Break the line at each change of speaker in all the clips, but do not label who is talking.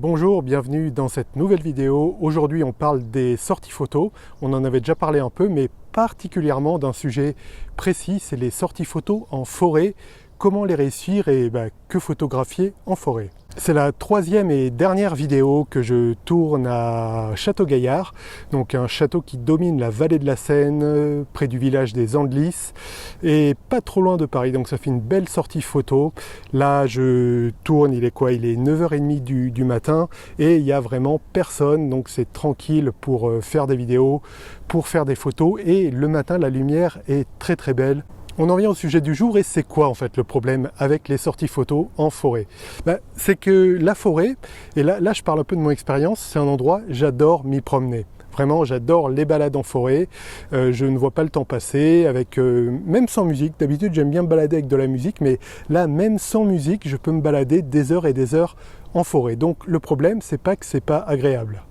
Bonjour, bienvenue dans cette nouvelle vidéo. Aujourd'hui on parle des sorties photos. On en avait déjà parlé un peu, mais particulièrement d'un sujet précis, c'est les sorties photos en forêt. Comment les réussir et que photographier en forêt. C'est la troisième et dernière vidéo que je tourne à Château-Gaillard, donc un château qui domine la vallée de la Seine, près du village des Andelys, et pas trop loin de Paris, donc ça fait une belle sortie photo. Là je tourne, il est 9h30 du matin, et il n'y a vraiment personne, donc c'est tranquille pour faire des vidéos, pour faire des photos, et le matin la lumière est très très belle. On en vient au sujet du jour et c'est quoi en fait le problème avec les sorties photos en forêt? C'est que la forêt, et là je parle un peu de mon expérience, c'est un endroit, j'adore m'y promener. Vraiment, j'adore les balades en forêt, je ne vois pas le temps passer, même sans musique. D'habitude j'aime bien me balader avec de la musique, mais là même sans musique, je peux me balader des heures et des heures en forêt. Donc le problème, c'est pas que c'est pas agréable.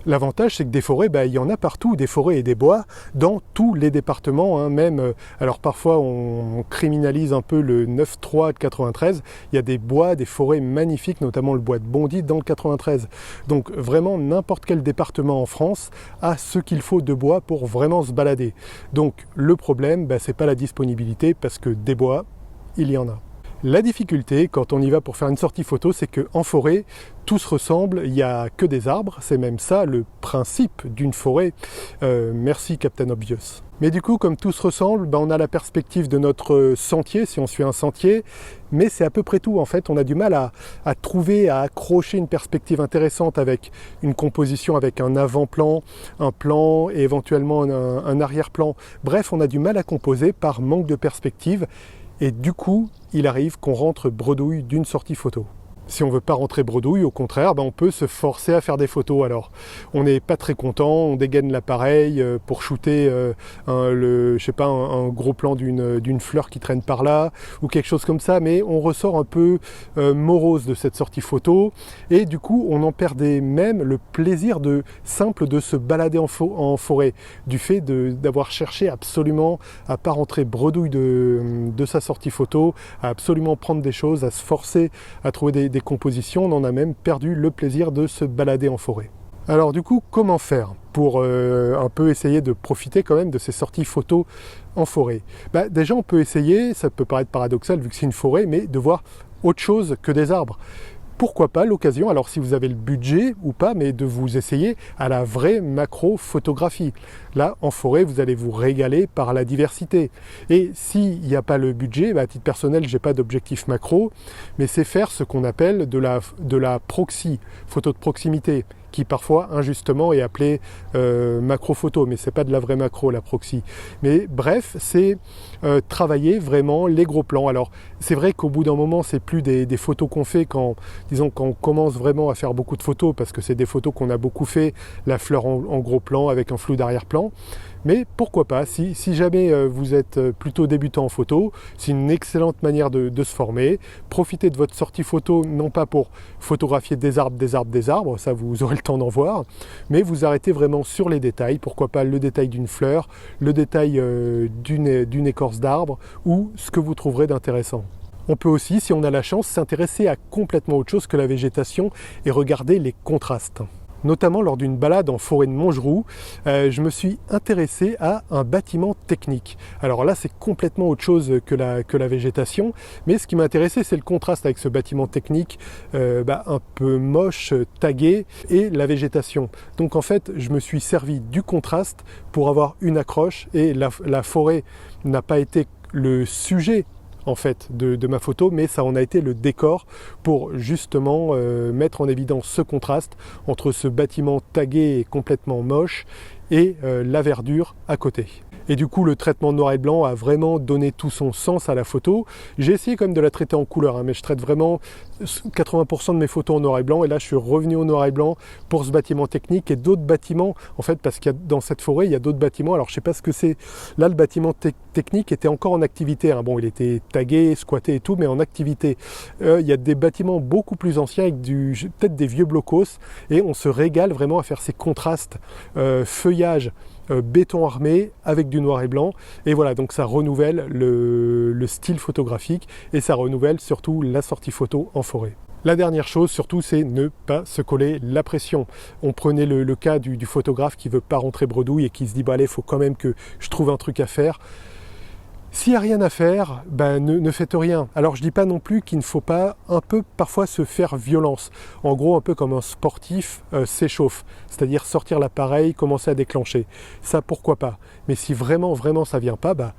L'avantage, c'est que des forêts, il y en a partout, des forêts et des bois, dans tous les départements, même, alors parfois on criminalise un peu le 9-3 de 93, il y a des bois, des forêts magnifiques, notamment le bois de Bondy dans le 93. Donc vraiment, n'importe quel département en France a ce qu'il faut de bois pour vraiment se balader. Donc le problème, c'est pas la disponibilité, parce que des bois, il y en a. La difficulté, quand on y va pour faire une sortie photo, c'est qu'en forêt, tout se ressemble, il n'y a que des arbres, c'est même ça le principe d'une forêt. Merci Captain Obvious. Mais du coup, comme tout se ressemble, on a la perspective de notre sentier, si on suit un sentier, mais c'est à peu près tout. En fait, on a du mal à trouver, à accrocher une perspective intéressante avec une composition, avec un avant-plan, un plan et éventuellement un arrière-plan. Bref, on a du mal à composer par manque de perspective. Et du coup, il arrive qu'on rentre bredouille d'une sortie photo. Si on ne veut pas rentrer bredouille, au contraire, on peut se forcer à faire des photos. Alors, on n'est pas très content, on dégaine l'appareil pour shooter un gros plan d'une fleur qui traîne par là, ou quelque chose comme ça, mais on ressort un peu morose de cette sortie photo, et du coup, on en perdait même le plaisir simple de se balader en forêt, du fait d'avoir cherché absolument à pas rentrer bredouille de sa sortie photo, à absolument prendre des choses, à se forcer à trouver des compositions, on en a même perdu le plaisir de se balader en forêt. Alors du coup, comment faire pour un peu essayer de profiter quand même de ces sorties photos en forêt? Déjà, on peut essayer, ça peut paraître paradoxal vu que c'est une forêt, mais de voir autre chose que des arbres. Pourquoi pas l'occasion, alors si vous avez le budget ou pas, mais de vous essayer à la vraie macro-photographie. Là, en forêt, vous allez vous régaler par la diversité. Et s'il n'y a pas le budget, à titre personnel, je n'ai pas d'objectif macro, mais c'est faire ce qu'on appelle de la proxy, photo de proximité, qui parfois injustement est appelée macro photo, mais c'est pas de la vraie macro, la proxy. Mais bref, c'est travailler vraiment les gros plans. Alors c'est vrai qu'au bout d'un moment, c'est plus des photos qu'on fait quand on commence vraiment à faire beaucoup de photos, parce que c'est des photos qu'on a beaucoup fait, la fleur en gros plan avec un flou d'arrière-plan. Mais pourquoi pas, si jamais vous êtes plutôt débutant en photo, c'est une excellente manière de se former. Profitez de votre sortie photo, non pas pour photographier des arbres, ça vous aurez le temps d'en voir, mais vous arrêtez vraiment sur les détails. Pourquoi pas le détail d'une fleur, le détail d'une écorce d'arbre, ou ce que vous trouverez d'intéressant. On peut aussi, si on a la chance, s'intéresser à complètement autre chose que la végétation et regarder les contrastes. Notamment lors d'une balade en forêt de Montgeroux, je me suis intéressé à un bâtiment technique. Alors là, c'est complètement autre chose que la végétation, mais ce qui m'a intéressé, c'est le contraste avec ce bâtiment technique un peu moche, tagué, et la végétation. Donc en fait, je me suis servi du contraste pour avoir une accroche, et la forêt n'a pas été le sujet en fait de ma photo, mais ça en a été le décor pour justement mettre en évidence ce contraste entre ce bâtiment tagué et complètement moche et la verdure à côté. Et du coup, le traitement noir et blanc a vraiment donné tout son sens à la photo. J'ai essayé quand même de la traiter en couleur, mais je traite vraiment 80% de mes photos en noir et blanc. Et là, je suis revenu au noir et blanc pour ce bâtiment technique et d'autres bâtiments, en fait, parce qu'il y a dans cette forêt, il y a d'autres bâtiments. Alors, je sais pas ce que c'est. Là, le bâtiment technique était encore en activité. Bon, il était tagué, squatté et tout, mais en activité. Il y a des bâtiments beaucoup plus anciens avec peut-être des vieux blocos. Et on se régale vraiment à faire ces contrastes, feuillage, béton armé avec du noir et blanc, et voilà, donc ça renouvelle le style photographique et ça renouvelle surtout la sortie photo en forêt. La dernière chose surtout, c'est ne pas se coller la pression. On prenait le cas du photographe qui veut pas rentrer bredouille et qui se dit bah allez, il faut quand même que je trouve un truc à faire. S'il n'y a rien à faire, ben ne faites rien. Alors je dis pas non plus qu'il ne faut pas un peu parfois se faire violence. En gros, un peu comme un sportif s'échauffe, c'est-à-dire sortir l'appareil, commencer à déclencher. Ça, pourquoi pas. Mais si vraiment ça vient pas, bah,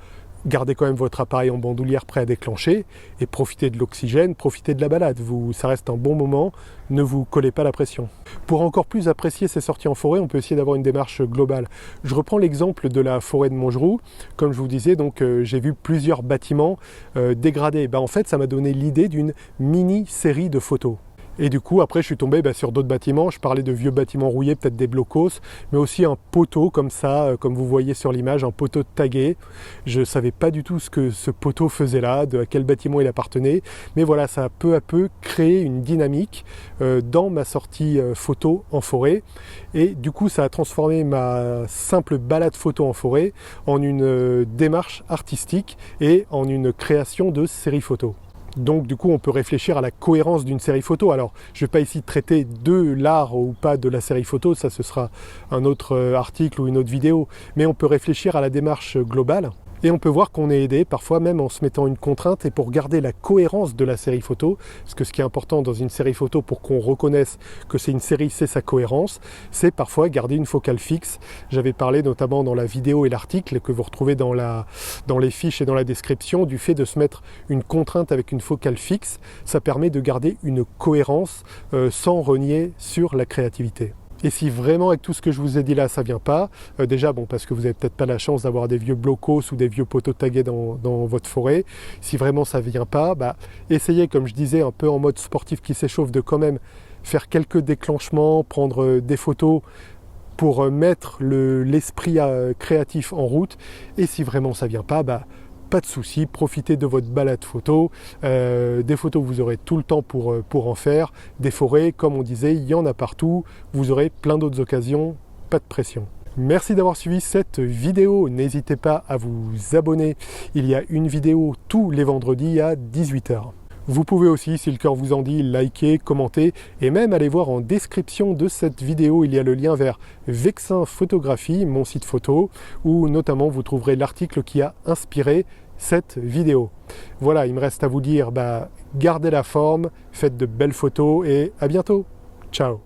gardez quand même votre appareil en bandoulière prêt à déclencher et profitez de l'oxygène, profitez de la balade. Ça reste un bon moment, ne vous collez pas la pression. Pour encore plus apprécier ces sorties en forêt, on peut essayer d'avoir une démarche globale. Je reprends l'exemple de la forêt de Montgeroux. Comme je vous disais, donc j'ai vu plusieurs bâtiments dégradés. En fait, ça m'a donné l'idée d'une mini-série de photos. Et du coup, après, je suis tombé sur d'autres bâtiments. Je parlais de vieux bâtiments rouillés, peut-être des blocos, mais aussi un poteau comme ça, comme vous voyez sur l'image, un poteau tagué. Je ne savais pas du tout ce que ce poteau faisait là, à quel bâtiment il appartenait. Mais voilà, ça a peu à peu créé une dynamique dans ma sortie photo en forêt. Et du coup, ça a transformé ma simple balade photo en forêt en une démarche artistique et en une création de série photo. Donc du coup on peut réfléchir à la cohérence d'une série photo. Alors je ne vais pas ici traiter de l'art ou pas de la série photo, ça ce sera un autre article ou une autre vidéo, mais on peut réfléchir à la démarche globale. Et on peut voir qu'on est aidé, parfois même en se mettant une contrainte, et pour garder la cohérence de la série photo, parce que ce qui est important dans une série photo pour qu'on reconnaisse que c'est une série, c'est sa cohérence, c'est parfois garder une focale fixe. J'avais parlé notamment dans la vidéo et l'article que vous retrouvez dans les fiches et dans la description, du fait de se mettre une contrainte avec une focale fixe. Ça permet de garder une cohérence sans renier sur la créativité. Et si vraiment avec tout ce que je vous ai dit là, ça vient pas, déjà parce que vous n'avez peut-être pas la chance d'avoir des vieux blocos ou des vieux poteaux tagués dans votre forêt, si vraiment ça vient pas, essayez, comme je disais, un peu en mode sportif qui s'échauffe, de quand même faire quelques déclenchements, prendre des photos pour mettre l'esprit créatif en route. Et si vraiment ça vient pas, pas de souci, profitez de votre balade photo. Des photos, vous aurez tout le temps pour en faire. Des forêts, comme on disait, il y en a partout. Vous aurez plein d'autres occasions, pas de pression. Merci d'avoir suivi cette vidéo. N'hésitez pas à vous abonner. Il y a une vidéo tous les vendredis à 18 h. Vous pouvez aussi, si le cœur vous en dit, liker, commenter et même aller voir en description de cette vidéo, il y a le lien vers Vexin Photographie, mon site photo, où notamment vous trouverez l'article qui a inspiré cette vidéo. Voilà, il me reste à vous dire, gardez la forme, faites de belles photos et à bientôt. Ciao.